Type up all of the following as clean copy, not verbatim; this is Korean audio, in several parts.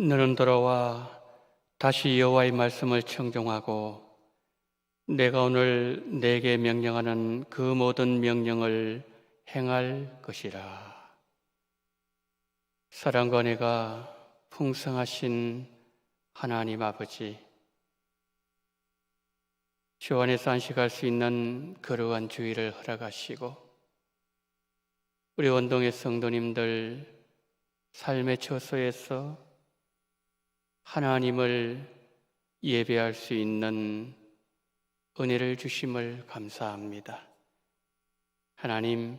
너는 돌아와 다시 여호와의 말씀을 청종하고 내가 오늘 내게 명령하는 그 모든 명령을 행할 것이라. 사랑과 은혜가 풍성하신 하나님 아버지, 주 안에서 안식할 수 있는 거룩한 주일을 허락하시고 우리 원동의 성도님들 삶의 처소에서 하나님을 예배할 수 있는 은혜를 주심을 감사합니다. 하나님,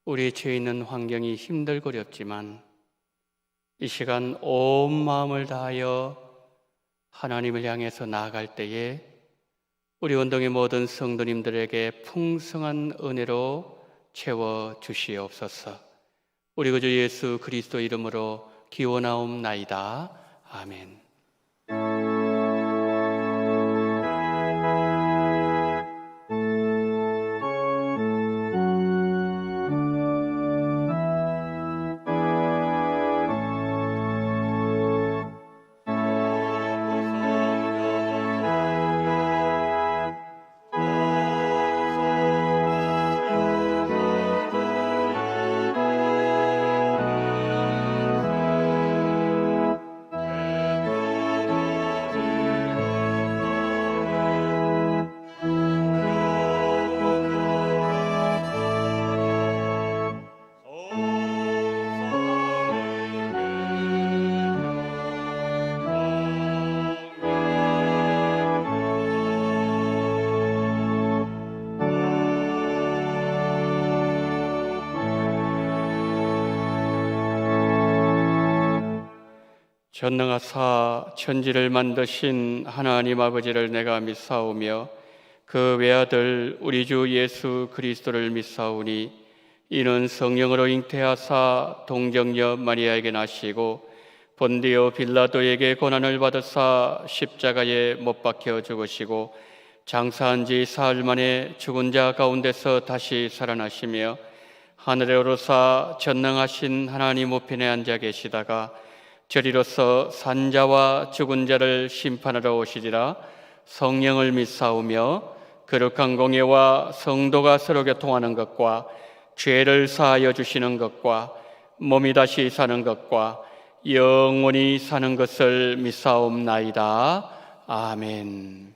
우리의 처해 있는 환경이 힘들고 어렵지만 이 시간 온 마음을 다하여 하나님을 향해서 나아갈 때에 우리 원동의 모든 성도님들에게 풍성한 은혜로 채워 주시옵소서. 우리 구주 예수 그리스도 이름으로 기원하옵나이다. 아멘. 전능하사 천지를 만드신 하나님 아버지를 내가 믿사오며 그 외아들 우리 주 예수 그리스도를 믿사오니 이는 성령으로 잉태하사 동정녀 마리아에게 나시고 본디오 빌라도에게 고난을 받으사 십자가에 못 박혀 죽으시고 장사한 지 사흘 만에 죽은 자 가운데서 다시 살아나시며 하늘에 오르사 전능하신 하나님 우편에 앉아 계시다가 저리로서 산자와 죽은 자를 심판하러 오시리라. 성령을 믿사오며 거룩한 공예와 성도가 서로 교통하는 것과 죄를 사하여 주시는 것과 몸이 다시 사는 것과 영원히 사는 것을 믿사옵나이다. 아멘.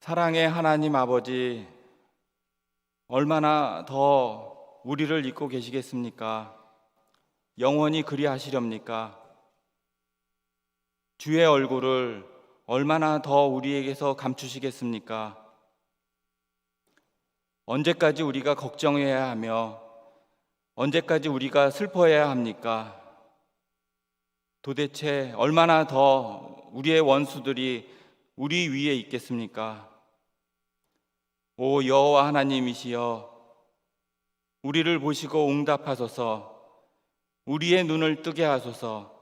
사랑의 하나님 아버지, 얼마나 더 우리를 잊고 계시겠습니까? 영원히 그리하시렵니까? 주의 얼굴을 얼마나 더 우리에게서 감추시겠습니까? 언제까지 우리가 걱정해야 하며 언제까지 우리가 슬퍼해야 합니까? 도대체 얼마나 더 우리의 원수들이 우리 위에 있겠습니까? 오 여호와 하나님이시여, 우리를 보시고 응답하소서. 우리의 눈을 뜨게 하소서.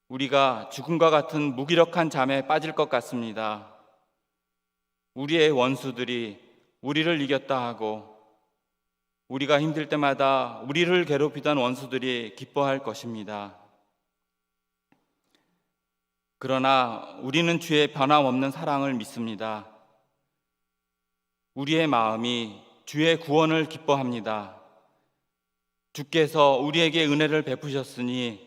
우리가 죽음과 같은 무기력한 잠에 빠질 것 같습니다. 우리의 원수들이 우리를 이겼다 하고 우리가 힘들 때마다 우리를 괴롭히던 원수들이 기뻐할 것입니다. 그러나 우리는 주의 변함없는 사랑을 믿습니다. 우리의 마음이 주의 구원을 기뻐합니다. 주께서 우리에게 은혜를 베푸셨으니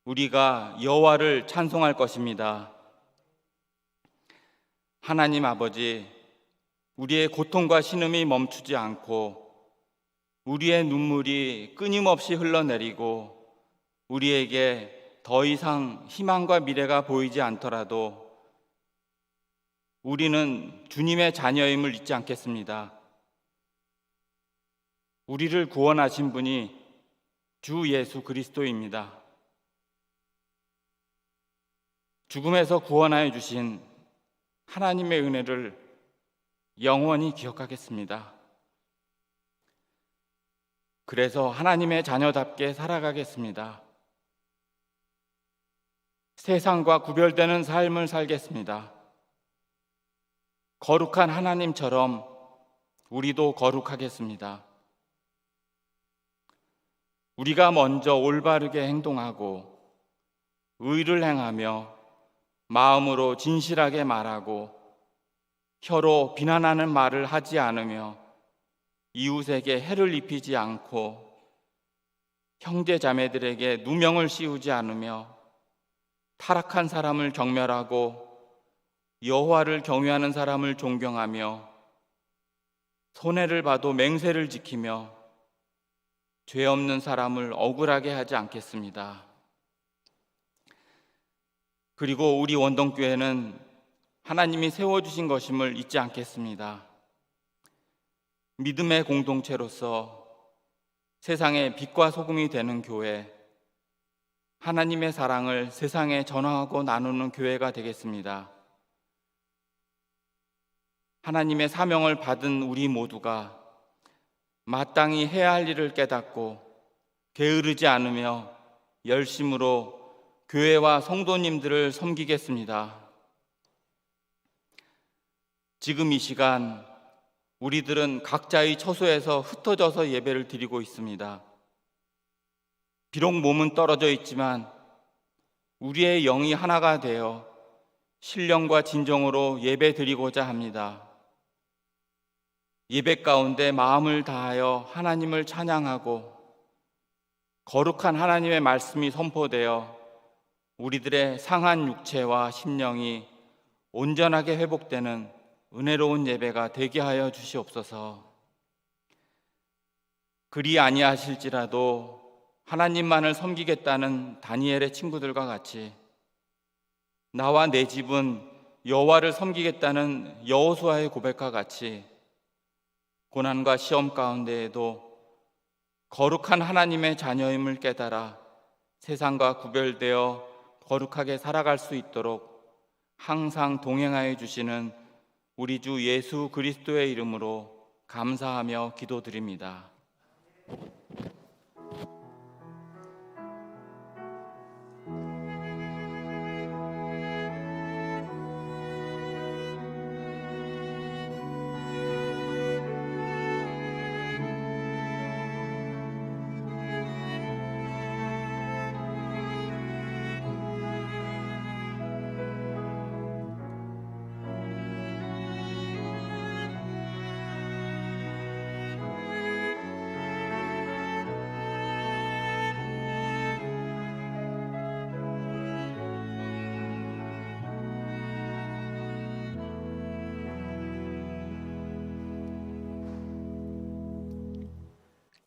우리가 여호와를 찬송할 것입니다. 하나님 아버지, 우리의 고통과 신음이 멈추지 않고 우리의 눈물이 끊임없이 흘러내리고 우리에게 더 이상 희망과 미래가 보이지 않더라도 우리는 주님의 자녀임을 잊지 않겠습니다. 우리를 구원하신 분이 주 예수 그리스도입니다. 죽음에서 구원하여 주신 하나님의 은혜를 영원히 기억하겠습니다. 그래서 하나님의 자녀답게 살아가겠습니다. 세상과 구별되는 삶을 살겠습니다. 거룩한 하나님처럼 우리도 거룩하겠습니다. 우리가 먼저 올바르게 행동하고 의를 행하며 마음으로 진실하게 말하고 혀로 비난하는 말을 하지 않으며 이웃에게 해를 입히지 않고 형제 자매들에게 누명을 씌우지 않으며 타락한 사람을 경멸하고 여호와를 경외하는 사람을 존경하며 손해를 봐도 맹세를 지키며 죄 없는 사람을 억울하게 하지 않겠습니다. 그리고 우리 원동교회는 하나님이 세워주신 것임을 잊지 않겠습니다. 믿음의 공동체로서 세상의 빛과 소금이 되는 교회, 하나님의 사랑을 세상에 전하고 나누는 교회가 되겠습니다. 하나님의 사명을 받은 우리 모두가 마땅히 해야 할 일을 깨닫고 게으르지 않으며 열심으로 교회와 성도님들을 섬기겠습니다. 지금 이 시간 우리들은 각자의 처소에서 흩어져서 예배를 드리고 있습니다. 비록 몸은 떨어져 있지만 우리의 영이 하나가 되어 신령과 진정으로 예배 드리고자 합니다. 예배 가운데 마음을 다하여 하나님을 찬양하고 거룩한 하나님의 말씀이 선포되어 우리들의 상한 육체와 심령이 온전하게 회복되는 은혜로운 예배가 되게 하여 주시옵소서. 그리 아니하실지라도 하나님만을 섬기겠다는 다니엘의 친구들과 같이 나와 내 집은 여호와를 섬기겠다는 여호수아의 고백과 같이 고난과 시험 가운데에도 거룩한 하나님의 자녀임을 깨달아 세상과 구별되어 거룩하게 살아갈 수 있도록 항상 동행하여 주시는 우리 주 예수 그리스도의 이름으로 감사하며 기도드립니다.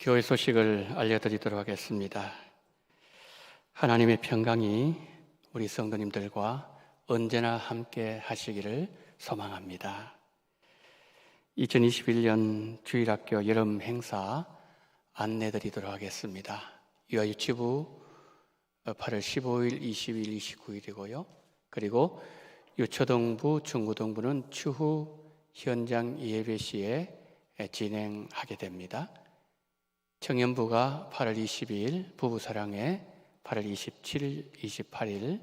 교회 소식을 알려드리도록 하겠습니다. 하나님의 평강이 우리 성도님들과 언제나 함께 하시기를 소망합니다. 2021년 주일학교 여름 행사 안내드리도록 하겠습니다. 유아유치부 8월 15일, 20일, 29일이고요. 그리고 유초등부, 중고등부는 추후 현장 예배 시에 진행하게 됩니다. 청년부가 8월 22일, 부부사랑회 8월 27일, 28일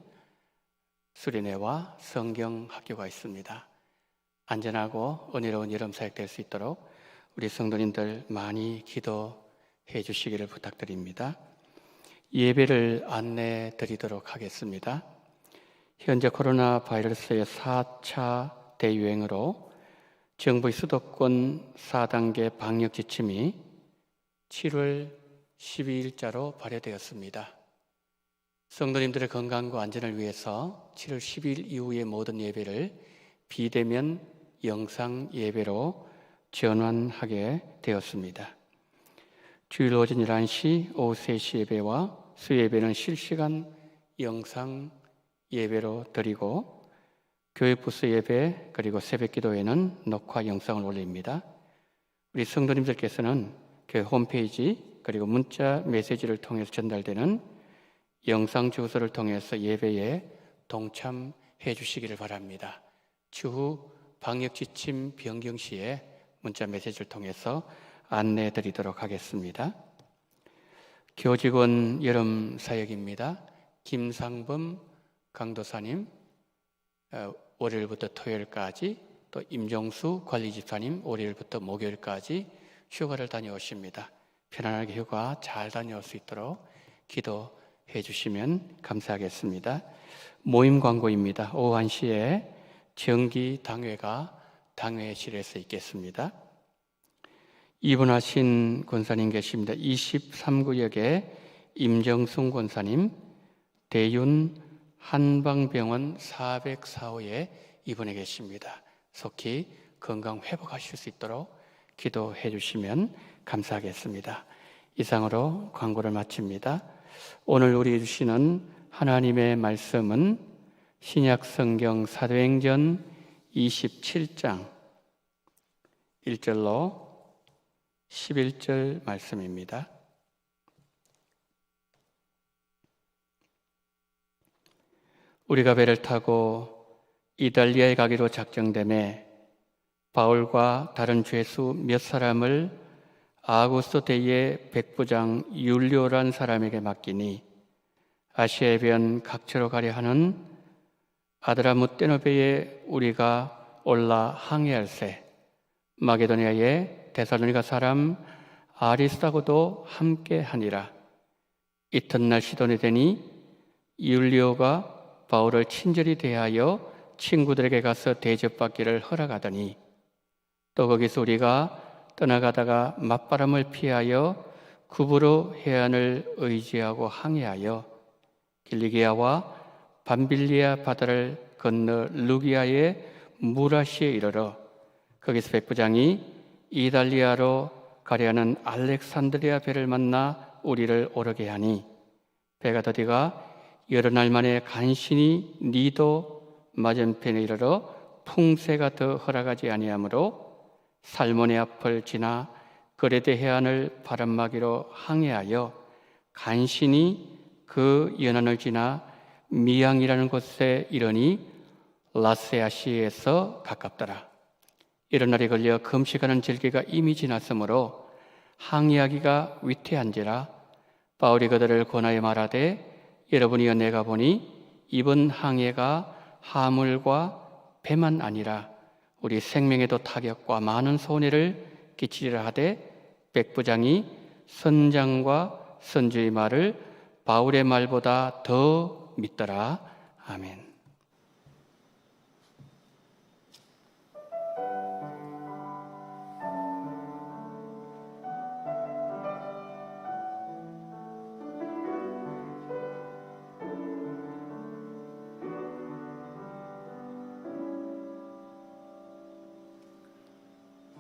수련회와 성경학교가 있습니다. 안전하고 은혜로운 여름 사역 될 수 있도록 우리 성도님들 많이 기도해 주시기를 부탁드립니다. 예배를 안내 드리도록 하겠습니다. 현재 코로나 바이러스의 4차 대유행으로 정부의 수도권 4단계 방역 지침이 7월 12일자로 발효되었습니다. 성도님들의 건강과 안전을 위해서 7월 10일 이후의 모든 예배를 비대면 영상 예배로 전환하게 되었습니다. 주일 오전 11시, 오후 3시 예배와 수예배는 실시간 영상 예배로 드리고 교회 부스 예배 그리고 새벽 기도회는 녹화 영상을 올립니다. 우리 성도님들께서는 교회 홈페이지 그리고 문자 메시지를 통해서 전달되는 영상 주소를 통해서 예배에 동참해 주시기를 바랍니다. 추후 방역 지침 변경 시에 문자 메시지를 통해서 안내해 드리도록 하겠습니다. 교직원 여름 사역입니다. 김상범 강도사님 월요일부터 토요일까지, 또 임종수 관리집사님 월요일부터 목요일까지 휴가를 다녀오십니다. 편안하게 휴가 잘 다녀올 수 있도록 기도해 주시면 감사하겠습니다. 모임 광고입니다. 오후 1시에 정기 당회가 당회실에서 있겠습니다. 입원하신 권사님 계십니다. 23구역에 임정순 권사님, 대윤 한방병원 404호에 입원해 계십니다. 속히 건강 회복하실 수 있도록 기도해 주시면 감사하겠습니다. 이상으로 광고를 마칩니다. 오늘 우리 주시는 하나님의 말씀은 신약성경 사도행전 27장 1절로 11절 말씀입니다. 우리가 배를 타고 이달리아에 가기로 작정되매 바울과 다른 죄수 몇 사람을 아구스도 대의 백부장 율리오란 사람에게 맡기니 아시아의 변 각처로 가려 하는 아드라무떼노베에 우리가 올라 항해할세. 마게도니아의 데살로니가 사람 아리스다고도 함께 하니라. 이튿날 시돈에 되니 율리오가 바울을 친절히 대하여 친구들에게 가서 대접받기를 허락하더니 또 거기서 우리가 떠나가다가 맞바람을 피하여 구브로 해안을 의지하고 항해하여 길리기아와 밤빌리아 바다를 건너 루기아의 무라시에 이르러 거기서 백부장이 이달리아로 가려하는 알렉산드리아 배를 만나 우리를 오르게 하니 배가 더디가 여러 날 만에 간신히 니도 맞은편에 이르러 풍세가 더 허락하지 아니하므로 살모네 앞을 지나 그레데 해안을 바람막이로 항해하여 간신히 그 연안을 지나 미양이라는 곳에 이르니 라세아시에서 가깝더라. 이런 날이 걸려 금식하는 절기가 이미 지났으므로 항해하기가 위태한지라. 바울이 그들을 권하여 말하되 여러분이여 내가 보니 이번 항해가 하물과 배만 아니라 우리 생명에도 타격과 많은 손해를 끼치리라 하되 백부장이 선장과 선주의 말을 바울의 말보다 더 믿더라. 아멘.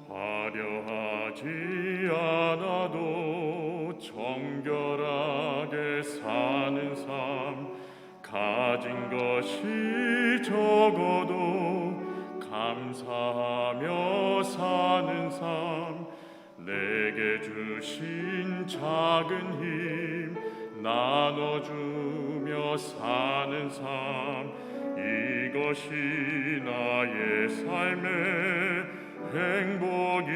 화려하지 않아도 가진 것이 적어도 감사하며 사는 삶, 내게 주신 작은 힘 나눠주며 사는 삶, 이것이 나의 삶의 행복이라오.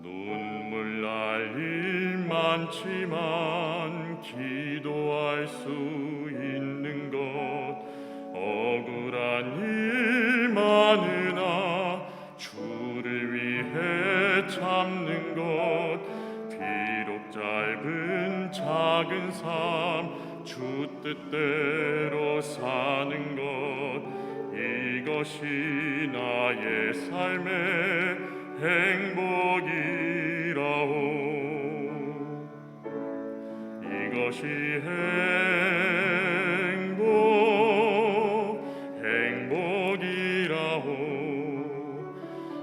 눈물 날 일 많지만 기도할 수 있는 것, 억울한 일 많으나 주를 위해 참는 것, 비록 짧은 작은 삶 주 뜻대로 사는 것, 이것이 나의 삶의 행복이라오. 이것이 행복이라오.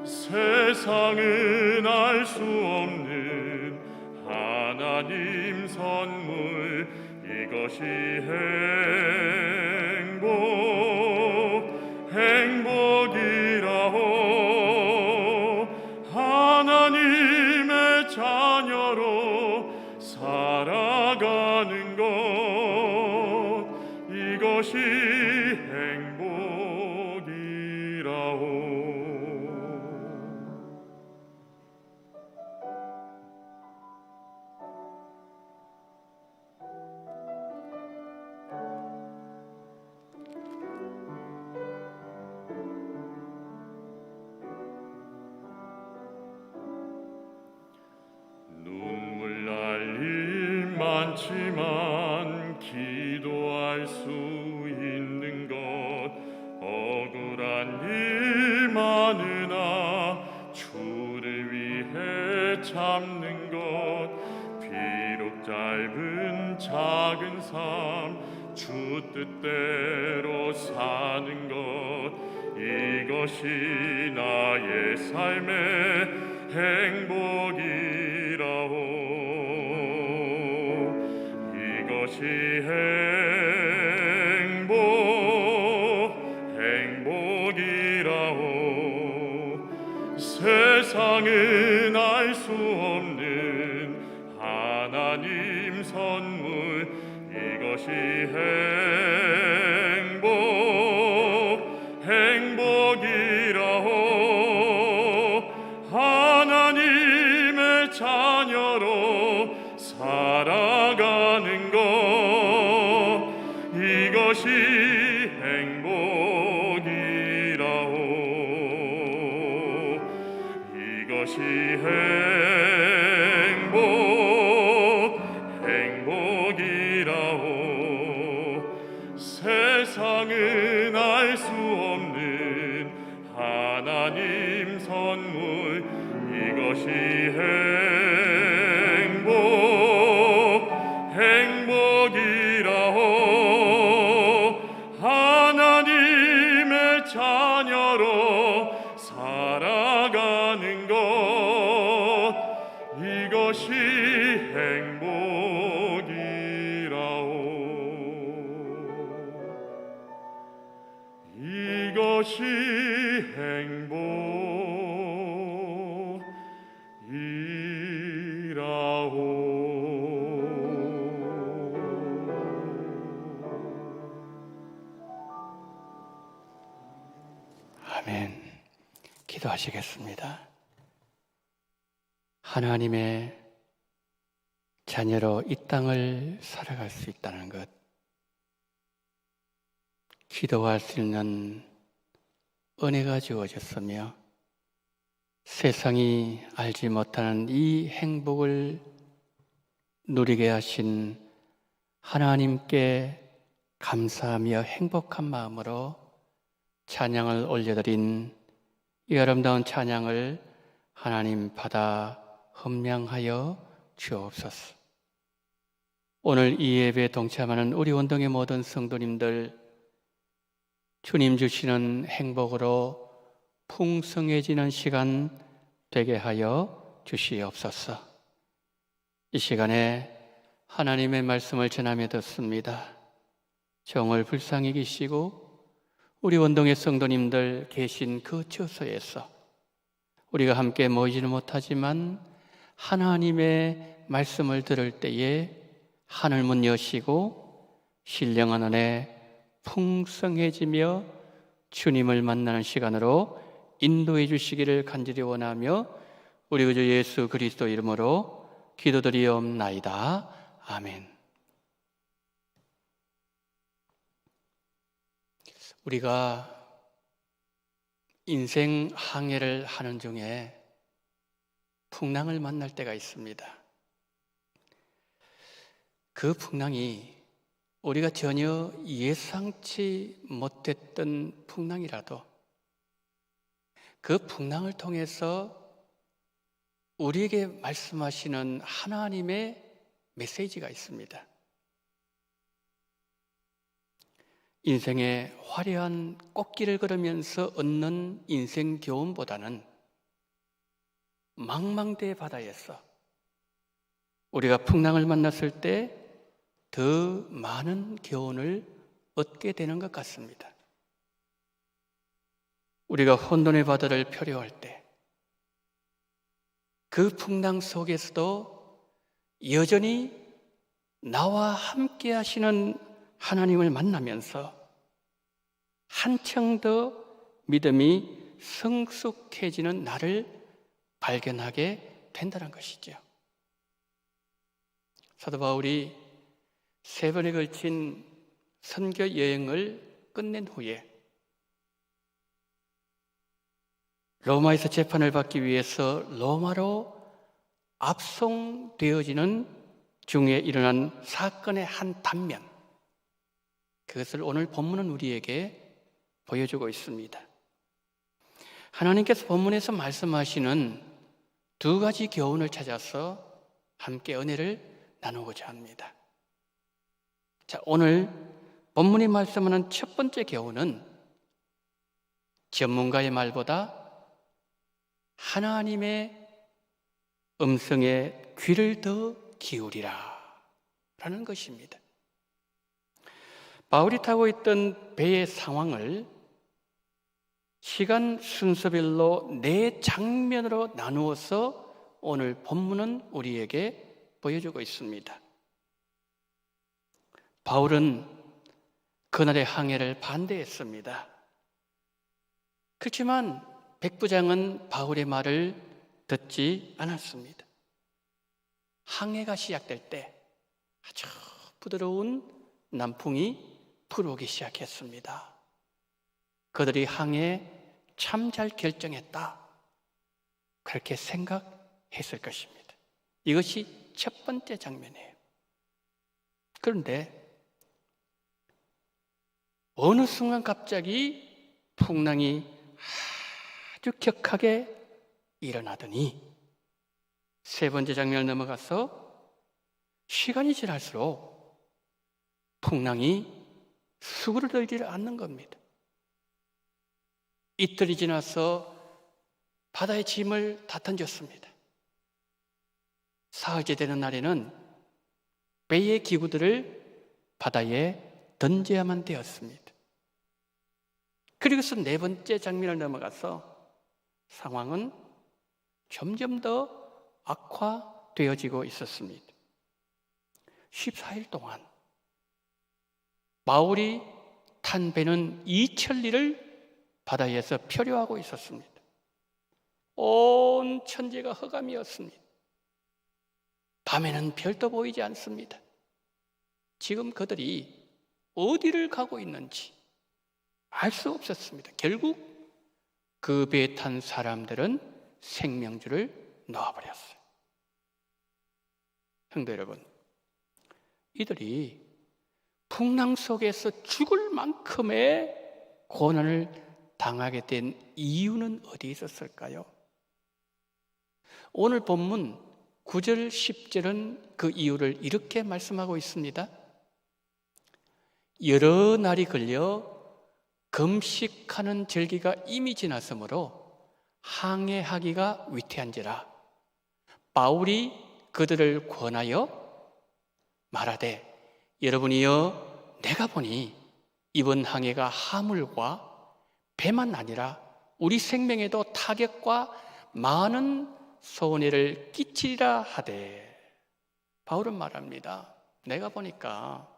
세상은 알 수 없는 하나님 선물, 이것이 행복이라오. 하나님의 자녀로 살아가는 것, 이것이 행복이라오. 눈물 날 일 많지만 기도할 수 있는 것, 억울한 일 많으나 주를 위해 참는 것, 비록 짧은 작은 삶 주 뜻대로 사는 것, 이것이 나의 삶의 행복이라오. 이것이 행복이라오. 세상은 알 수 없는 하나님 선물, 이것이 행복이라오. 하나님의 자녀로 살아가는 것, 이것이 행복이라오. 이것이 행복이라오. 세상은 알 수 없는 하나님 선물, 이것이 행복이라오. 하나님의 자녀로 살아가는 것, 이것이 행복이라오. 이것이 아멘. 기도하시겠습니다. 하나님의 자녀로 이 땅을 살아갈 수 있다는 것, 기도할 수 있는 은혜가 주어졌으며 세상이 알지 못하는 이 행복을 누리게 하신 하나님께 감사하며 행복한 마음으로 찬양을 올려드린 이 아름다운 찬양을 하나님 받아 헌명하여 주옵소서. 오늘 이 예배에 동참하는 우리 원동의 모든 성도님들, 주님 주시는 행복으로 풍성해지는 시간 되게 하여 주시옵소서. 이 시간에 하나님의 말씀을 전하며 듣습니다. 정을 불쌍히 계시고 우리 원동의 성도님들 계신 그 처소에서 우리가 함께 모이지는 못하지만 하나님의 말씀을 들을 때에 하늘문 여시고 신령한 은혜 풍성해지며 주님을 만나는 시간으로 인도해 주시기를 간절히 원하며 우리 구주 예수 그리스도 이름으로 기도드리옵나이다. 아멘. 우리가 인생 항해를 하는 중에 풍랑을 만날 때가 있습니다. 그 풍랑이 우리가 전혀 예상치 못했던 풍랑이라도 그 풍랑을 통해서 우리에게 말씀하시는 하나님의 메시지가 있습니다. 인생의 화려한 꽃길을 걸으면서 얻는 인생 교훈보다는 망망대해 바다에서 우리가 풍랑을 만났을 때 더 많은 교훈을 얻게 되는 것 같습니다. 우리가 혼돈의 바다를 표류할 때 그 풍랑 속에서도 여전히 나와 함께 하시는 하나님을 만나면서 한층 더 믿음이 성숙해지는 나를 발견하게 된다는 것이죠. 사도 바울이 3번에 걸친 선교 여행을 끝낸 후에 로마에서 재판을 받기 위해서 로마로 압송되어지는 중에 일어난 사건의 한 단면, 그것을 오늘 본문은 우리에게 보여주고 있습니다. 하나님께서 본문에서 말씀하시는 2가지 교훈을 찾아서 함께 은혜를 나누고자 합니다. 자, 오늘 본문이 말씀하는 첫 번째 교훈은 전문가의 말보다 하나님의 음성에 귀를 더 기울이라 라는 것입니다. 바울이 타고 있던 배의 상황을 시간 순서별로 4장면으로 나누어서 오늘 본문은 우리에게 보여주고 있습니다. 바울은 그날의 항해를 반대했습니다. 그렇지만 백부장은 바울의 말을 듣지 않았습니다. 항해가 시작될 때 아주 부드러운 남풍이 불어오기 시작했습니다. 그들이 항해 참 잘 결정했다, 그렇게 생각했을 것입니다. 이것이 첫 번째 장면이에요. 그런데 어느 순간 갑자기 풍랑이 아주 격하게 일어나더니 3번째 장면을 넘어가서 시간이 지날수록 풍랑이 수그러들지를 않는 겁니다. 이틀이 지나서 바다에 짐을 다 던졌습니다. 사흘째 되는 날에는 배의 기구들을 바다에 던져야만 되었습니다. 그리고서 4번째 장면을 넘어가서 상황은 점점 더 악화되어지고 있었습니다. 14일 동안 바울이 탄 배는 2천리를 바다에서 표류하고 있었습니다. 온 천지가 흑암이었습니다. 밤에는 별도 보이지 않습니다. 지금 그들이 어디를 가고 있는지 알 수 없었습니다. 결국 그 배에 탄 사람들은 생명줄을 놓아버렸어요. 성도 여러분, 이들이 풍랑 속에서 죽을 만큼의 고난을 당하게 된 이유는 어디에 있었을까요? 오늘 본문 9절, 10절은 그 이유를 이렇게 말씀하고 있습니다. 여러 날이 걸려 금식하는 절기가 이미 지났으므로 항해하기가 위태한지라 바울이 그들을 권하여 말하되 여러분이여 내가 보니 이번 항해가 하물과 배만 아니라 우리 생명에도 타격과 많은 손해를 끼치리라 하되. 바울은 말합니다. 내가 보니까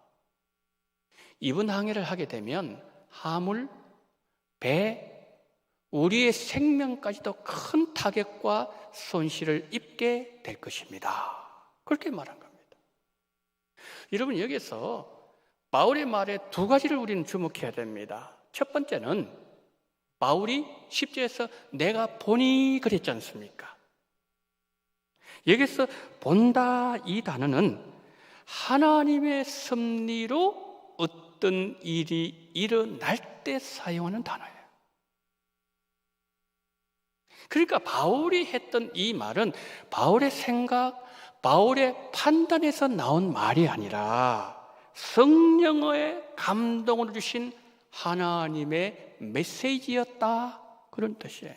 이번 항해를 하게 되면 하물, 배, 우리의 생명까지도 큰 타격과 손실을 입게 될 것입니다. 그렇게 말한 겁니다. 여러분, 여기서 바울의 말에 두 가지를 우리는 주목해야 됩니다. 첫 번째는 바울이 10절에서 내가 보니 그랬지 않습니까? 여기서 본다 이 단어는 하나님의 섭리로 어떤 일이 일어날 때 사용하는 단어예요. 그러니까 바울이 했던 이 말은 바울의 생각, 바울의 판단에서 나온 말이 아니라 성령의 감동을 주신 하나님의 메시지였다, 그런 뜻이에요.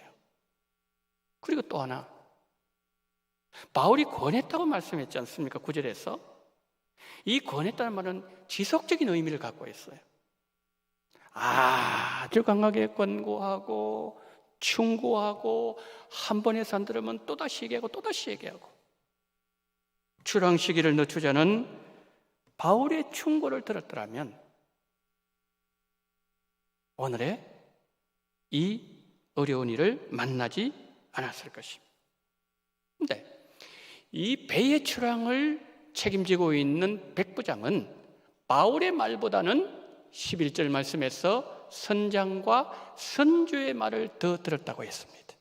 그리고 또 하나, 바울이 권했다고 말씀했지 않습니까? 9절에서. 이 권했다는 말은 지속적인 의미를 갖고 있어요. 아주 강하게 권고하고 충고하고 한 번에 안 들으면 또다시 얘기하고 또다시 얘기하고. 출항 시기를 늦추자는 바울의 충고를 들었더라면 오늘의 이 어려운 일을 만나지 않았을 것입니다. 그런데 이 배의 출항을 책임지고 있는 백부장은 바울의 말보다는 11절 말씀에서 선장과 선주의 말을 더 들었다고 했습니다.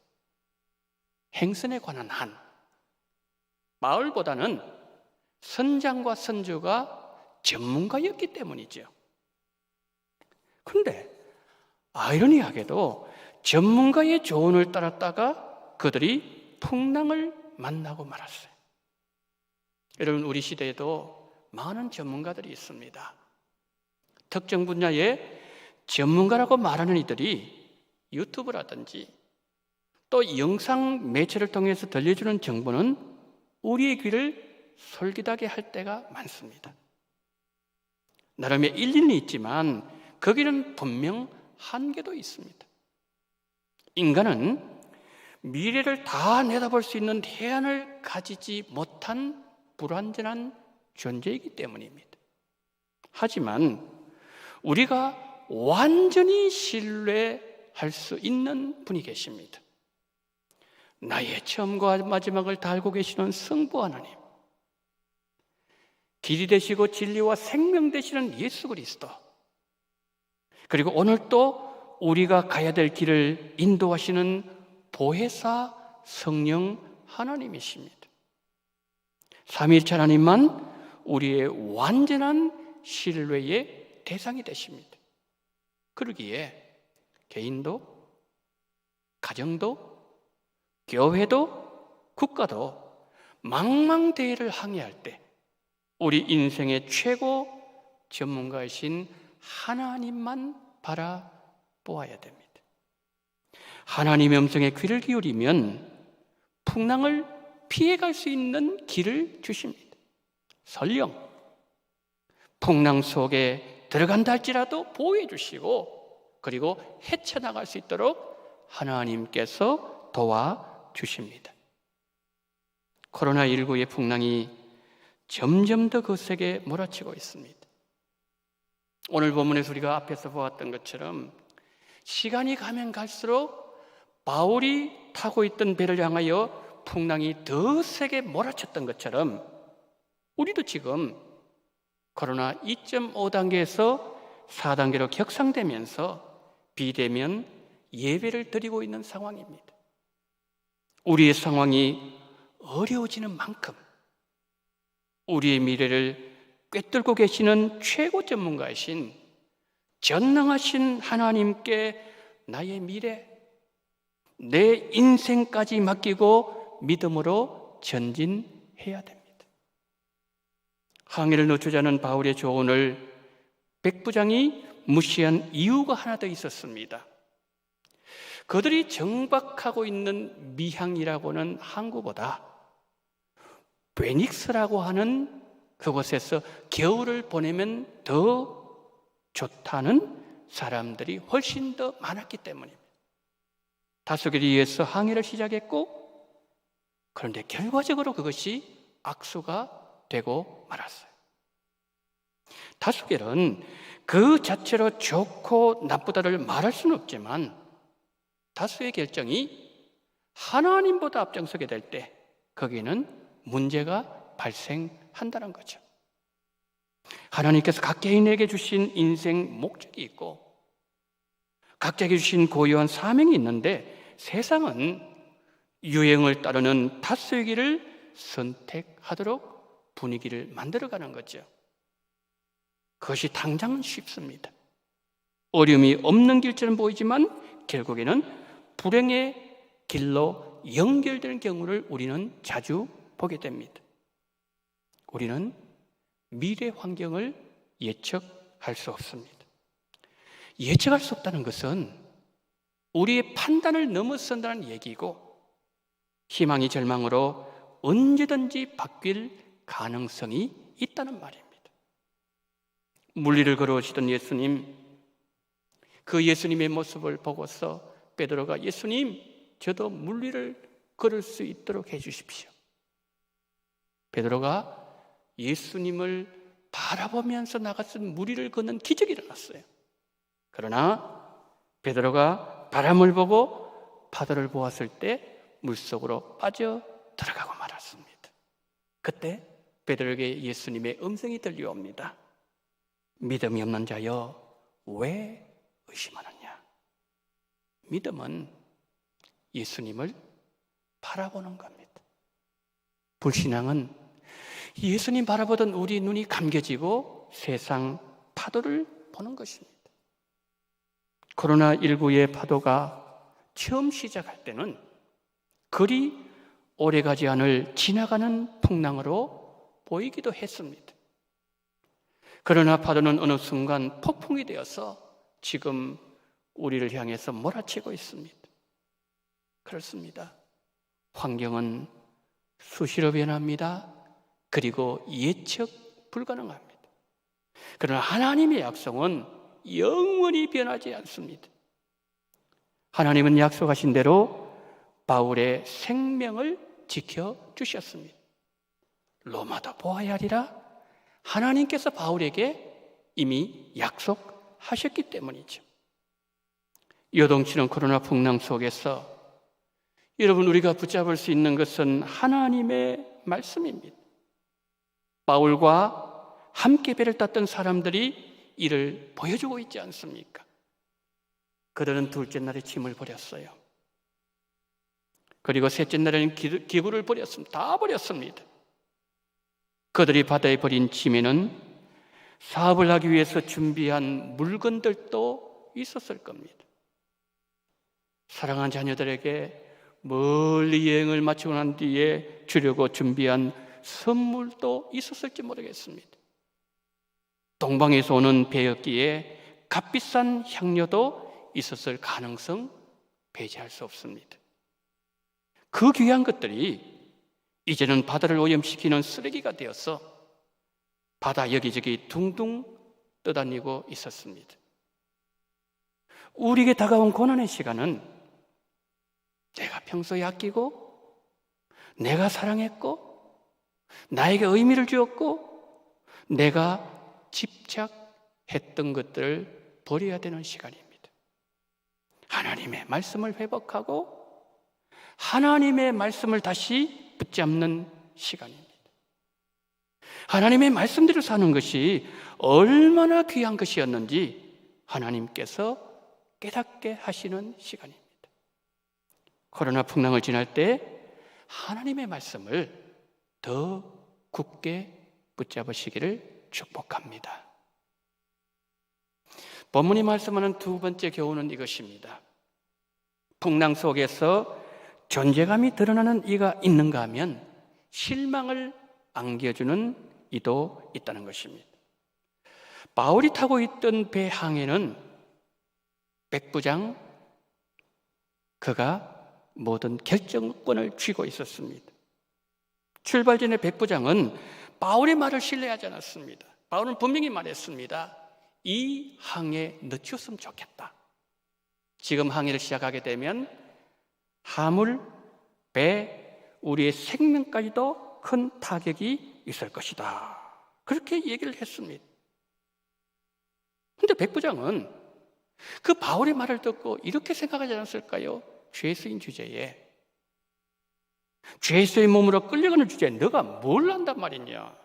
행선에 관한 한, 바울보다는 선장과 선주가 전문가였기 때문이죠. 그런데 아이러니하게도 전문가의 조언을 따랐다가 그들이 풍랑을 만나고 말았어요. 여러분, 우리 시대에도 많은 전문가들이 있습니다. 특정 분야의 전문가라고 말하는 이들이 유튜브라든지 또 영상 매체를 통해서 들려주는 정보는 우리의 귀를 솔깃하게 할 때가 많습니다. 나름의 일리는 있지만 거기는 분명 한계도 있습니다. 인간은 미래를 다 내다볼 수 있는 대안을 가지지 못한 불완전한 존재이기 때문입니다. 하지만 우리가 완전히 신뢰할 수 있는 분이 계십니다. 나의 처음과 마지막을 다 알고 계시는 성부 하나님, 길이 되시고 진리와 생명 되시는 예수 그리스도, 그리고 오늘 또 우리가 가야 될 길을 인도하시는 보혜사 성령 하나님이십니다. 삼위일체 하나님만 우리의 완전한 신뢰의 대상이 되십니다. 그러기에 개인도, 가정도, 교회도, 국가도 망망대해를 항해할 때 우리 인생의 최고 전문가이신 하나님만 바라보아야 됩니다. 하나님의 음성에 귀를 기울이면 풍랑을 피해갈 수 있는 길을 주십니다. 설령 풍랑 속에 들어간다 할지라도 보호해 주시고 그리고 헤쳐나갈 수 있도록 하나님께서 도와주십니다. 코로나19의 풍랑이 점점 더 거세게 몰아치고 있습니다. 오늘 본문에서 우리가 앞에서 보았던 것처럼 시간이 가면 갈수록 바울이 타고 있던 배를 향하여 풍랑이 더 세게 몰아쳤던 것처럼 우리도 지금 코로나 2.5 단계에서 4단계로 격상되면서 비대면 예배를 드리고 있는 상황입니다. 우리의 상황이 어려워지는 만큼 우리의 미래를 꿰뚫고 계시는 최고 전문가이신 전능하신 하나님께 나의 미래, 내 인생까지 맡기고 믿음으로 전진해야 됩니다. 항해를 늦추자는 바울의 조언을 백부장이 무시한 이유가 하나 더 있었습니다. 그들이 정박하고 있는 미항이라고는 항구보다 베닉스라고 하는 그곳에서 겨울을 보내면 더 좋다는 사람들이 훨씬 더 많았기 때문입니다. 다소개를 위해서 항해를 시작했고, 그런데 결과적으로 그것이 악수가 되고 말았어요. 다소개는 그 자체로 좋고 나쁘다를 말할 수는 없지만, 다수의 결정이 하나님보다 앞장서게 될 때 거기는 문제가 발생한다는 거죠. 하나님께서 각 개인에게 주신 인생 목적이 있고 각자에게 주신 고유한 사명이 있는데, 세상은 유행을 따르는 다수의 길을 선택하도록 분위기를 만들어가는 거죠. 그것이 당장은 쉽습니다. 어려움이 없는 길처럼 보이지만 결국에는 불행의 길로 연결되는 경우를 우리는 자주 보게 됩니다. 우리는 미래 환경을 예측할 수 없습니다. 예측할 수 없다는 것은 우리의 판단을 넘어선다는 얘기고, 희망이 절망으로 언제든지 바뀔 가능성이 있다는 말입니다. 물리를 걸어오시던 예수님, 그 예수님의 모습을 보고서 베드로가 예수님, 저도 물리를 걸을 수 있도록 해주십시오. 베드로가 예수님을 바라보면서 나갔던 무리를 걷는 기적이 일어났어요. 그러나 베드로가 바람을 보고 파도를 보았을 때 물속으로 빠져 들어가고 말았습니다. 그때 베드로에게 예수님의 음성이 들려옵니다. 믿음이 없는 자여, 왜 의심하느냐? 믿음은 예수님을 바라보는 겁니다. 불신앙은 예수님 바라보던 우리 눈이 감겨지고 세상 파도를 보는 것입니다. 코로나19의 파도가 처음 시작할 때는 그리 오래가지 않을 지나가는 풍랑으로 보이기도 했습니다. 그러나 파도는 어느 순간 폭풍이 되어서 지금 우리를 향해서 몰아치고 있습니다. 그렇습니다. 환경은 수시로 변합니다. 그리고 예측 불가능합니다. 그러나 하나님의 약속은 영원히 변하지 않습니다. 하나님은 약속하신 대로 바울의 생명을 지켜주셨습니다. 로마도 보아야 하리라. 하나님께서 바울에게 이미 약속하셨기 때문이죠. 요동치는 코로나 풍랑 속에서 여러분, 우리가 붙잡을 수 있는 것은 하나님의 말씀입니다. 바울과 함께 배를 탔던 사람들이 이를 보여주고 있지 않습니까? 그들은 둘째 날에 짐을 버렸어요. 그리고 셋째 날에는 기구를 버렸습니다. 다 버렸습니다. 그들이 바다에 버린 짐에는 사업을 하기 위해서 준비한 물건들도 있었을 겁니다. 사랑하는 자녀들에게 멀리 여행을 마치고 난 뒤에 주려고 준비한 선물도 있었을지 모르겠습니다. 동방에서 오는 배였기에 값비싼 향료도 있었을 가능성 배제할 수 없습니다. 그 귀한 것들이 이제는 바다를 오염시키는 쓰레기가 되어서 바다 여기저기 둥둥 떠다니고 있었습니다. 우리에게 다가온 고난의 시간은 내가 평소에 아끼고 내가 사랑했고 나에게 의미를 주었고 내가 집착했던 것들을 버려야 되는 시간입니다. 하나님의 말씀을 회복하고 하나님의 말씀을 다시 붙잡는 시간입니다. 하나님의 말씀대로 사는 것이 얼마나 귀한 것이었는지 하나님께서 깨닫게 하시는 시간입니다. 코로나 풍랑을 지날 때 하나님의 말씀을 더 굳게 붙잡으시기를 축복합니다. 본문이 말씀하는 두 번째 교훈은 이것입니다. 풍랑 속에서 존재감이 드러나는 이가 있는가 하면 실망을 안겨주는 이도 있다는 것입니다. 바울이 타고 있던 배 항해는 백부장, 그가 모든 결정권을 쥐고 있었습니다. 출발 전에 백부장은 바울의 말을 신뢰하지 않았습니다. 바울은 분명히 말했습니다. 이 항해에 늦추었으면 좋겠다. 지금 항해를 시작하게 되면 화물, 배, 우리의 생명까지도 큰 타격이 있을 것이다. 그렇게 얘기를 했습니다. 그런데 백부장은 그 바울의 말을 듣고 이렇게 생각하지 않았을까요? 죄수인 주제에, 죄수의 몸으로 끌려가는 주제에 너가 뭘 안단 말이냐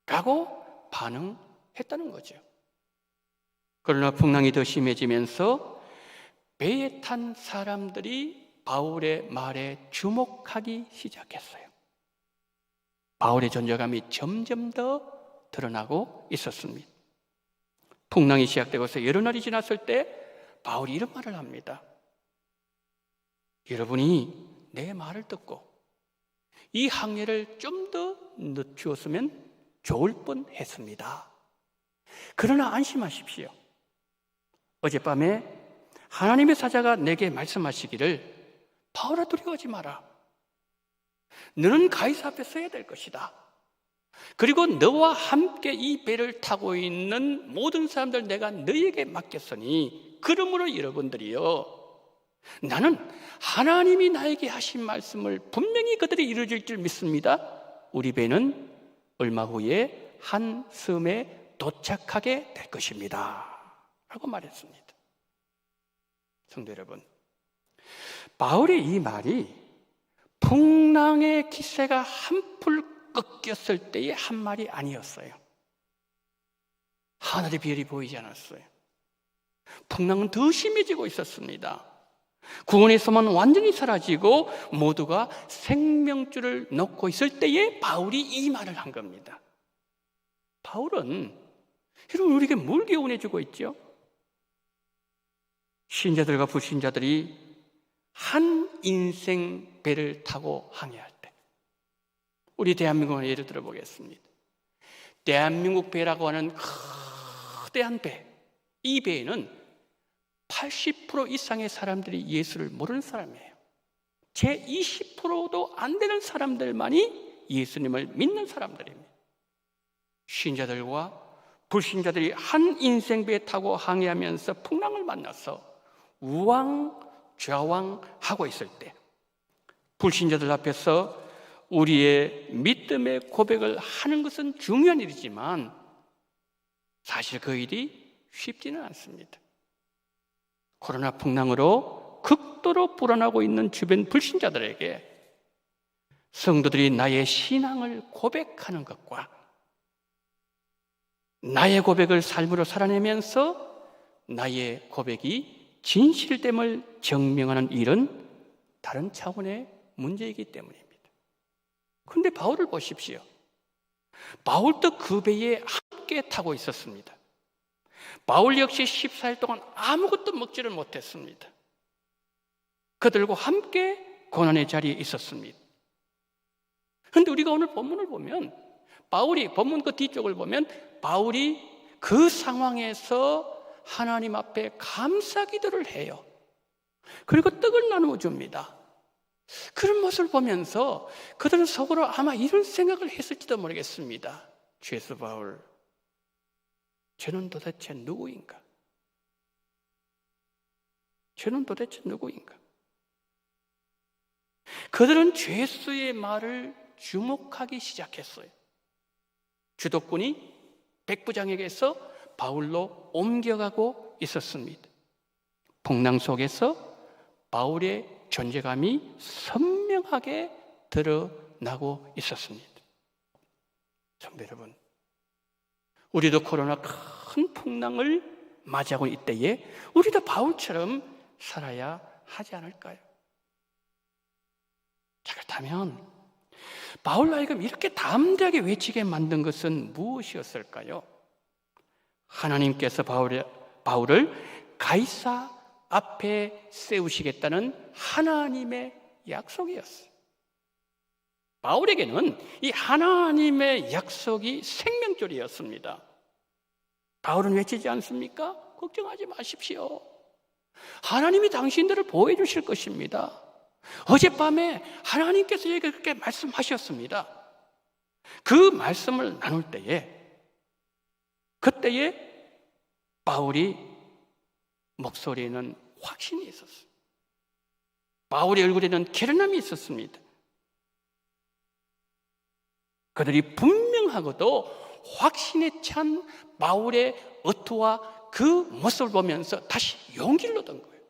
라고 반응했다는 거죠. 그러나 풍랑이 더 심해지면서 배에 탄 사람들이 바울의 말에 주목하기 시작했어요. 바울의 존재감이 점점 더 드러나고 있었습니다. 풍랑이 시작되고서 여러 날이 지났을 때 바울이 이런 말을 합니다. 여러분이 내 말을 듣고 이 항해를 좀 더 늦추었으면 좋을 뻔했습니다. 그러나 안심하십시오. 어젯밤에 하나님의 사자가 내게 말씀하시기를 바울아 두려워하지 마라. 너는 가이사 앞에 서야 될 것이다. 그리고 너와 함께 이 배를 타고 있는 모든 사람들 내가 너에게 맡겼으니 그러므로 여러분들이요, 나는 하나님이 나에게 하신 말씀을 분명히 그들이 이루어질 줄 믿습니다. 우리 배는 얼마 후에 한 섬에 도착하게 될 것입니다 라고 말했습니다. 성도 여러분, 바울의 이 말이 풍랑의 기세가 한풀 꺾였을 때의 한 말이 아니었어요. 하늘의 별이 보이지 않았어요. 풍랑은 더 심해지고 있었습니다. 구원의 소망은 완전히 사라지고 모두가 생명줄을 놓고 있을 때에 바울이 이 말을 한 겁니다. 바울은 여러분 우리에게 뭘 교훈해 주고 있죠? 신자들과 불신자들이 한 인생 배를 타고 항해할 때, 우리 대한민국을 예를 들어 보겠습니다. 대한민국 배라고 하는 거대한 배, 이 배에는 80% 이상의 사람들이 예수를 모르는 사람이에요. 제 20%도 안 되는 사람들만이 예수님을 믿는 사람들입니다. 신자들과 불신자들이 한 인생배에 타고 항해하면서 풍랑을 만나서 우왕좌왕하고 있을 때, 불신자들 앞에서 우리의 믿음의 고백을 하는 것은 중요한 일이지만 사실 그 일이 쉽지는 않습니다. 코로나 풍랑으로 극도로 불안하고 있는 주변 불신자들에게 성도들이 나의 신앙을 고백하는 것과 나의 고백을 삶으로 살아내면서 나의 고백이 진실됨을 증명하는 일은 다른 차원의 문제이기 때문입니다. 그런데 바울을 보십시오. 바울도 그 배에 함께 타고 있었습니다. 바울 역시 14일 동안 아무것도 먹지를 못했습니다. 그들과 함께 고난의 자리에 있었습니다. 그런데 우리가 오늘 본문을 보면 바울이, 본문 그 뒤쪽을 보면 바울이 그 상황에서 하나님 앞에 감사 기도를 해요. 그리고 떡을 나누어 줍니다. 그런 모습을 보면서 그들은 속으로 아마 이런 생각을 했을지도 모르겠습니다. 죄수 바울, 쟤는 도대체 누구인가? 쟤는 도대체 누구인가? 그들은 죄수의 말을 주목하기 시작했어요. 주도권이 백부장에게서 바울로 옮겨가고 있었습니다. 풍랑 속에서 바울의 존재감이 선명하게 드러나고 있었습니다. 성도 여러분, 우리도 코로나 큰 풍랑을 맞이하고 있는 이때에 우리도 바울처럼 살아야 하지 않을까요? 자, 그렇다면 바울로 하여금 이렇게 담대하게 외치게 만든 것은 무엇이었을까요? 하나님께서 바울을 가이사 앞에 세우시겠다는 하나님의 약속이었어요. 바울에게는 이 하나님의 약속이 생명줄이었습니다. 바울은 외치지 않습니까? 걱정하지 마십시오. 하나님이 당신들을 보호해 주실 것입니다. 어젯밤에 하나님께서 그렇게 말씀하셨습니다. 그 말씀을 나눌 때에 그때에 바울이 목소리에는 확신이 있었어요. 바울의 얼굴에는 결연함이 있었습니다. 그들이 분명하고도 확신에 찬 바울의 어투와 그 모습을 보면서 다시 용기를 얻은 거예요.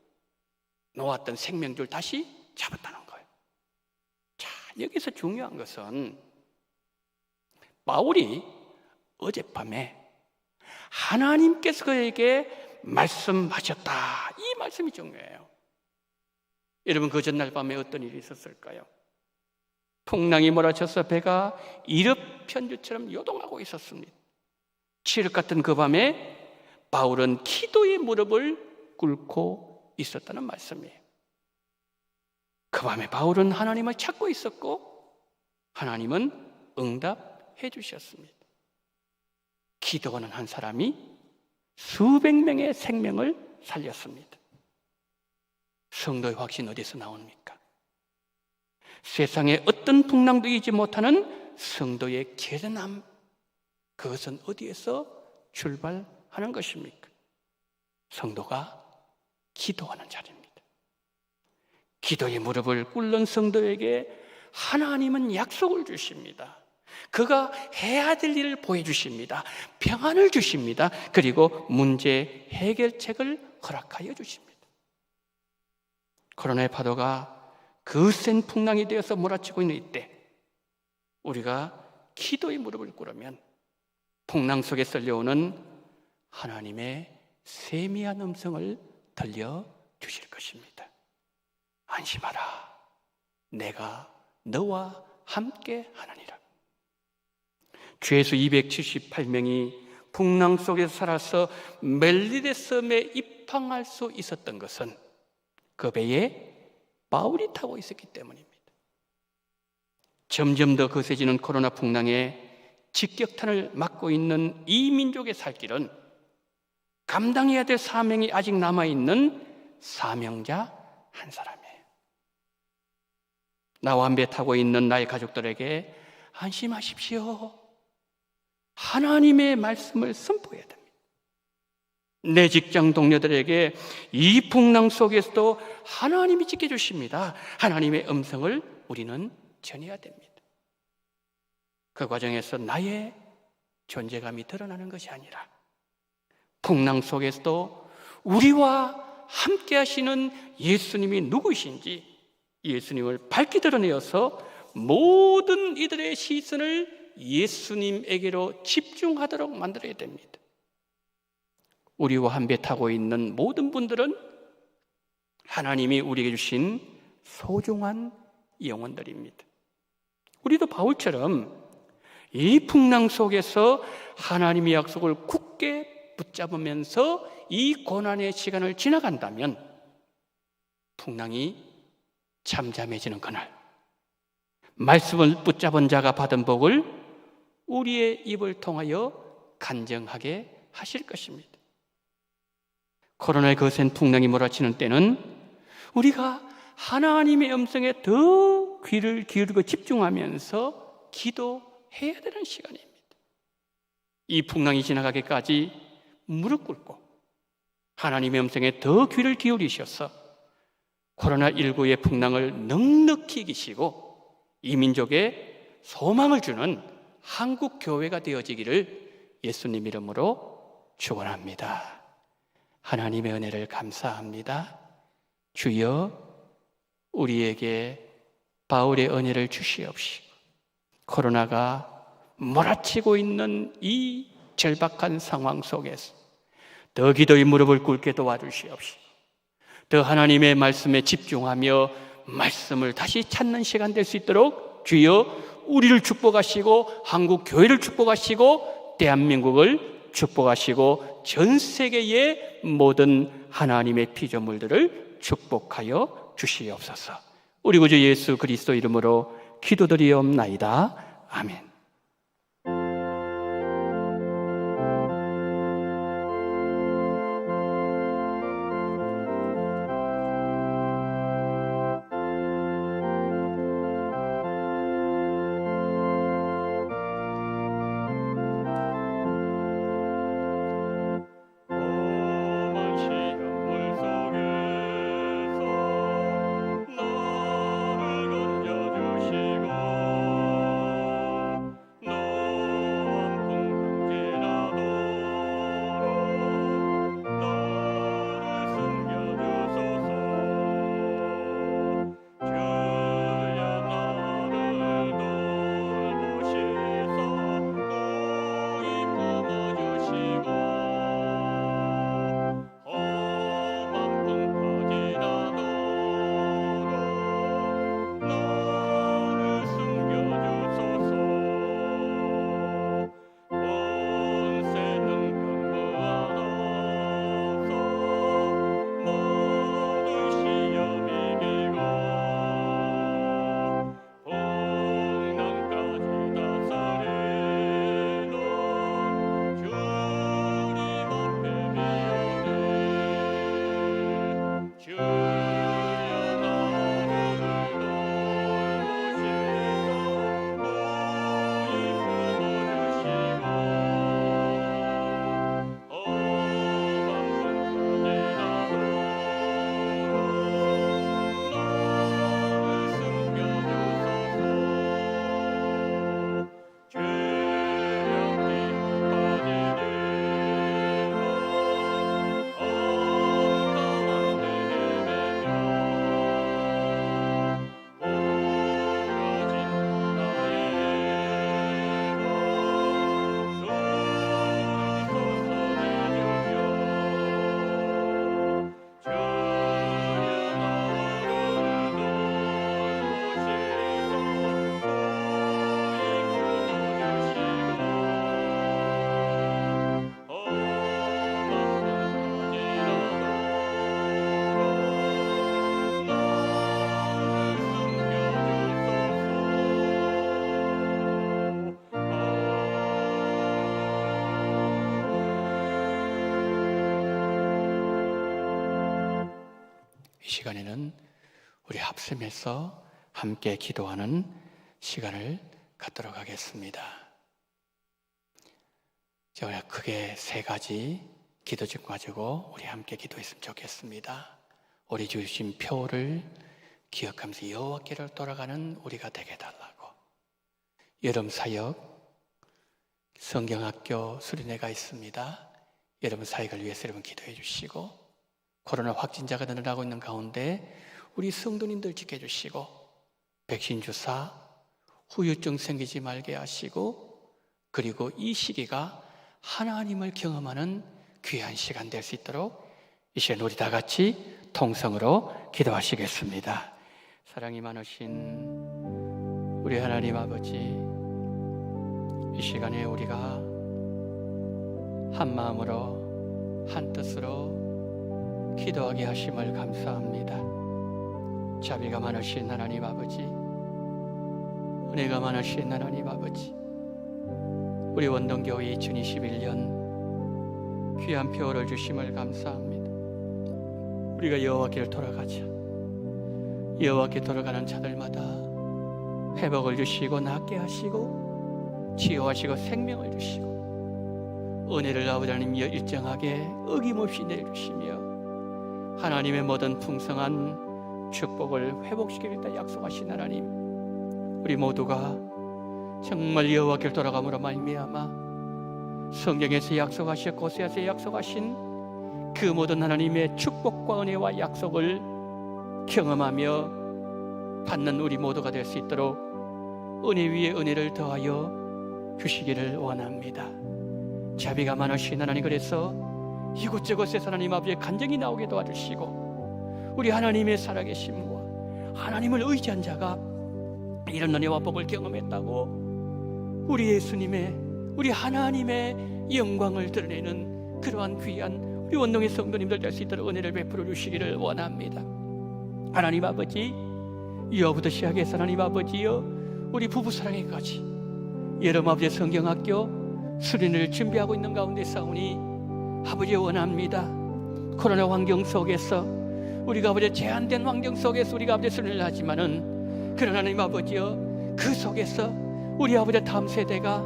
놓았던 생명줄 다시 잡았다는 거예요. 자, 여기서 중요한 것은 바울이 어젯밤에 하나님께서 그에게 말씀하셨다, 이 말씀이 중요해요. 여러분, 그 전날 밤에 어떤 일이 있었을까요? 풍랑이 몰아쳐서 배가 이럽편주처럼 요동하고 있었습니다. 칠흑 같은 그 밤에 바울은 기도의 무릎을 꿇고 있었다는 말씀이에요. 그 밤에 바울은 하나님을 찾고 있었고 하나님은 응답해 주셨습니다. 기도하는 한 사람이 수백 명의 생명을 살렸습니다. 성도의 확신 어디서 나옵니까? 세상에 어떤 풍랑도 이기지 못하는 성도의 결연함, 그것은 어디에서 출발하는 것입니까? 성도가 기도하는 자리입니다. 기도의 무릎을 꿇는 성도에게 하나님은 약속을 주십니다. 그가 해야 될 일을 보여주십니다. 평안을 주십니다. 그리고 문제 해결책을 허락하여 주십니다. 코로나의 파도가 거센 풍랑이 되어서 몰아치고 있는 이때 우리가 기도의 무릎을 꿇으면 풍랑 속에 썰려오는 하나님의 세미한 음성을 들려주실 것입니다. 안심하라, 내가 너와 함께 하느니라. 죄수 278명이 풍랑 속에서 살아서 멜리데 섬에 입항할 수 있었던 것은 그 배에 바울이 타고 있었기 때문입니다. 점점 더 거세지는 코로나 풍랑에 직격탄을 맞고 있는 이 민족의 살 길은 감당해야 될 사명이 아직 남아있는 사명자 한 사람이에요. 나와 한 배 타고 있는 나의 가족들에게 안심하십시오, 하나님의 말씀을 선포해야 됩니다. 내 직장 동료들에게 이 풍랑 속에서도 하나님이 지켜주십니다. 하나님의 음성을 우리는 전해야 됩니다. 그 과정에서 나의 존재감이 드러나는 것이 아니라 풍랑 속에서도 우리와 함께 하시는 예수님이 누구신지 예수님을 밝히 드러내어서 모든 이들의 시선을 예수님에게로 집중하도록 만들어야 됩니다. 우리와 한 배 타고 있는 모든 분들은 하나님이 우리에게 주신 소중한 영혼들입니다. 우리도 바울처럼 이 풍랑 속에서 하나님의 약속을 굳게 붙잡으면서 이 고난의 시간을 지나간다면 풍랑이 잠잠해지는 그날 말씀을 붙잡은 자가 받은 복을 우리의 입을 통하여 간증하게 하실 것입니다. 코로나의 거센 풍랑이 몰아치는 때는 우리가 하나님의 음성에 더 귀를 기울이고 집중하면서 기도해야 되는 시간입니다. 이 풍랑이 지나가기까지 무릎 꿇고 하나님의 음성에 더 귀를 기울이셔서 코로나19의 풍랑을 넉넉히 이기시고 이 민족에 소망을 주는 한국 교회가 되어지기를 예수님 이름으로 축원합니다. 하나님의 은혜를 감사합니다. 주여, 우리에게 바울의 은혜를 주시옵시고 코로나가 몰아치고 있는 이 절박한 상황 속에서 더 기도의 무릎을 꿇게 도와주시옵시고 더 하나님의 말씀에 집중하며 말씀을 다시 찾는 시간 될 수 있도록 주여 우리를 축복하시고 한국 교회를 축복하시고 대한민국을 축복하시고 전 세계의 모든 하나님의 피조물들을 축복하여 주시옵소서. 우리 구주 예수 그리스도 이름으로 기도드리옵나이다. 아멘. 이 시간에는 우리 합심해서 함께 기도하는 시간을 갖도록 하겠습니다. 제가 크게 세 가지 기도 중 가지고 우리 함께 기도했으면 좋겠습니다. 우리 주신 표를 기억하면서 여호와께로 돌아가는 우리가 되게 해달라고. 여름 사역 성경학교 수련회가 있습니다. 여러분 사역을 위해서 여러분 기도해 주시고, 코로나 확진자가 늘어나고 있는 가운데 우리 성도님들 지켜주시고, 백신 주사, 후유증 생기지 말게 하시고, 그리고 이 시기가 하나님을 경험하는 귀한 시간 될 수 있도록 이 시간 우리 다 같이 통성으로 기도하시겠습니다. 사랑이 많으신 우리 하나님 아버지, 이 시간에 우리가 한 마음으로 한 뜻으로 기도하게 하심을 감사합니다. 자비가 많으신 하나님 아버지, 은혜가 많으신 하나님 아버지, 우리 원동교회 2021년 귀한 표를 주심을 감사합니다. 우리가 여호와께로 돌아가자. 여호와께 돌아가는 자들마다 회복을 주시고 낫게 하시고 치유하시고 생명을 주시고 은혜를 아버지 하나님 일정하게 어김없이 내주시며 하나님의 모든 풍성한 축복을 회복시키겠다 약속하신 하나님, 우리 모두가 정말 여호와께로 돌아감으로 말미암아 성경에서 약속하셨고 고세에서 약속하신 그 모든 하나님의 축복과 은혜와 약속을 경험하며 받는 우리 모두가 될 수 있도록 은혜 위에 은혜를 더하여 주시기를 원합니다. 자비가 많으신 하나님, 그래서 이곳저곳에서 하나님 아버지의 간증이 나오게 도와주시고 우리 하나님의 살아계심과 하나님을 의지한 자가 이런 은혜와 복을 경험했다고 우리 예수님의, 우리 하나님의 영광을 드러내는 그러한 귀한 우리 원동의 성도님들 될 수 있도록 은혜를 베풀어 주시기를 원합니다. 하나님 아버지, 이어부터 시작해서 하나님 아버지여 우리 부부사랑회까지 여름 아버지의 성경학교 수련회를 준비하고 있는 가운데 싸우니 아버지 원합니다. 코로나 환경 속에서 우리가 아버지 제한된 환경 속에서 우리가 아버지 수련회를 하지만은, 그러나 하나님 아버지여 그 속에서 우리 아버지 다음 세대가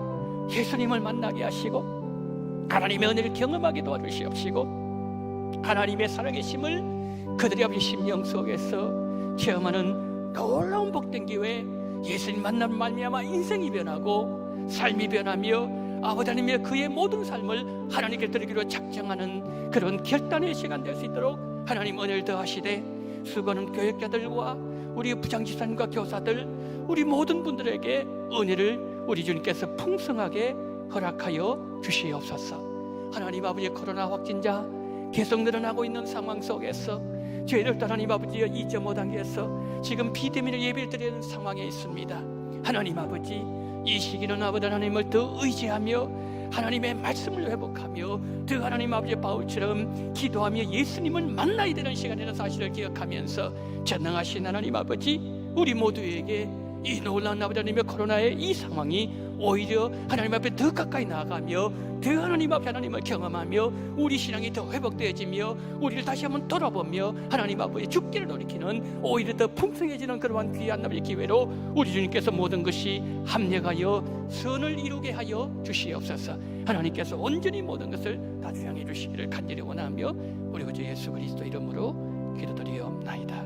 예수님을 만나게 하시고 하나님의 은혜를 경험하게 도와주시옵시고 하나님의 살아계심을 그들의 아버지 심령 속에서 체험하는 놀라운 복된 기회, 예수님 만남 말미암아 인생이 변하고 삶이 변하며 아버지 하나님의 그의 모든 삶을 하나님께 드리기로 작정하는 그런 결단의 시간 될 수 있도록 하나님 은혜를 더하시되, 수고하는 교육자들과 우리 부장지사님과 교사들, 우리 모든 분들에게 은혜를 우리 주님께서 풍성하게 허락하여 주시옵소서. 하나님 아버지, 코로나 확진자 계속 늘어나고 있는 상황 속에서 저희들도 하나님 아버지 2.5단계에서 지금 비대면을 예배를 드리는 상황에 있습니다. 하나님 아버지, 이 시기는 아버지 하나님을 더 의지하며 하나님의 말씀을 회복하며 더 하나님 아버지 바울처럼 기도하며 예수님을 만나야 되는 시간이라는 사실을 기억하면서 전능하신 하나님 아버지, 우리 모두에게 이 놀라운 아버지 하나님의 코로나의 이 상황이 오히려 하나님 앞에 더 가까이 나아가며 더 하나님 앞에 하나님을 경험하며 우리 신앙이 더 회복되어지며 우리를 다시 한번 돌아보며 하나님 앞에 죽기를 돌이키는 오히려 더 풍성해지는 그러한 귀한 나의 기회로 우리 주님께서 모든 것이 합력하여 선을 이루게 하여 주시옵소서. 하나님께서 온전히 모든 것을 다 주양해 주시기를 간절히 원하며 우리 구주 예수 그리스도 이름으로 기도드리옵나이다.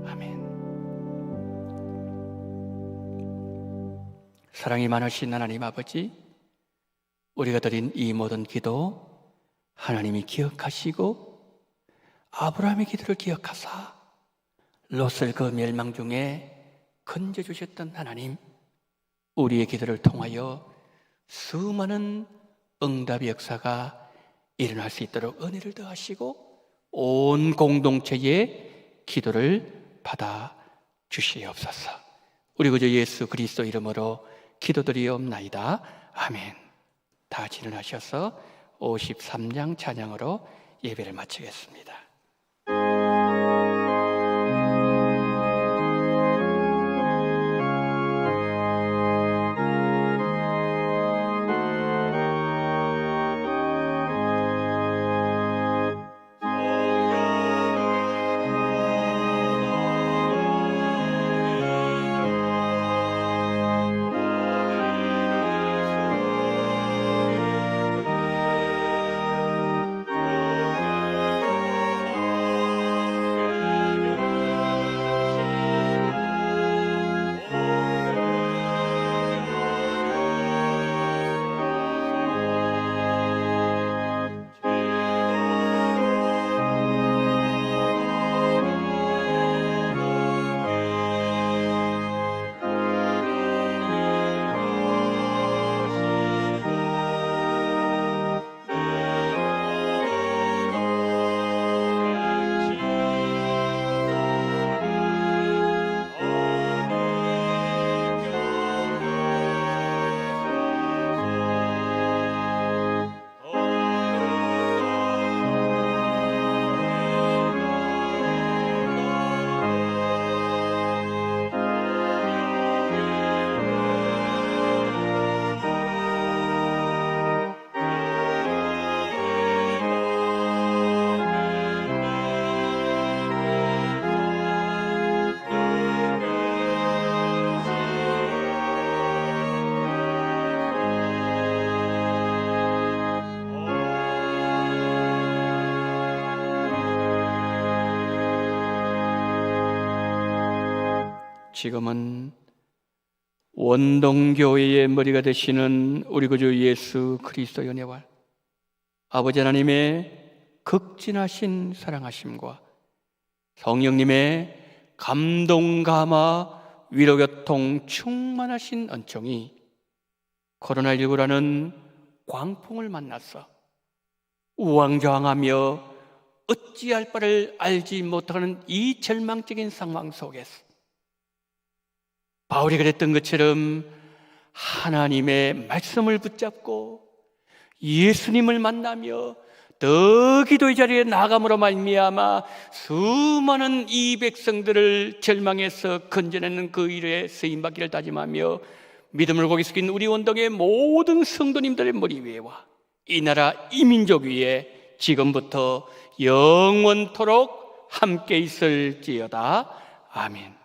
아멘. 사랑이 많으신 하나님 아버지, 우리가 드린 이 모든 기도 하나님이 기억하시고 아브라함의 기도를 기억하사 롯을 그 멸망 중에 건져주셨던 하나님, 우리의 기도를 통하여 수많은 응답의 역사가 일어날 수 있도록 은혜를 더하시고 온 공동체의 기도를 받아 주시옵소서. 우리 구주 예수 그리스도 이름으로 기도드리옵나이다. 아멘. 다 같이 일어나셔서 53장 찬양으로 예배를 마치겠습니다. 지금은 원동교회의 머리가 되시는 우리 구주 예수 그리스도의 은혜와 아버지 하나님의 극진하신 사랑하심과 성령님의 감동 감화 위로교통 충만하신 은총이 코로나19라는 광풍을 만나서 우왕좌왕하며 어찌할 바를 알지 못하는 이 절망적인 상황 속에서 바울이 그랬던 것처럼 하나님의 말씀을 붙잡고 예수님을 만나며 더 기도의 자리에 나아감으로 말미암아 수많은 이 백성들을 절망에서 건져내는 그 일에 쓰임받기를 다짐하며 믿음을 고개 숙인 우리 원동의 모든 성도님들의 머리 위에와 이 나라 이 민족 위에 지금부터 영원토록 함께 있을지어다. 아멘.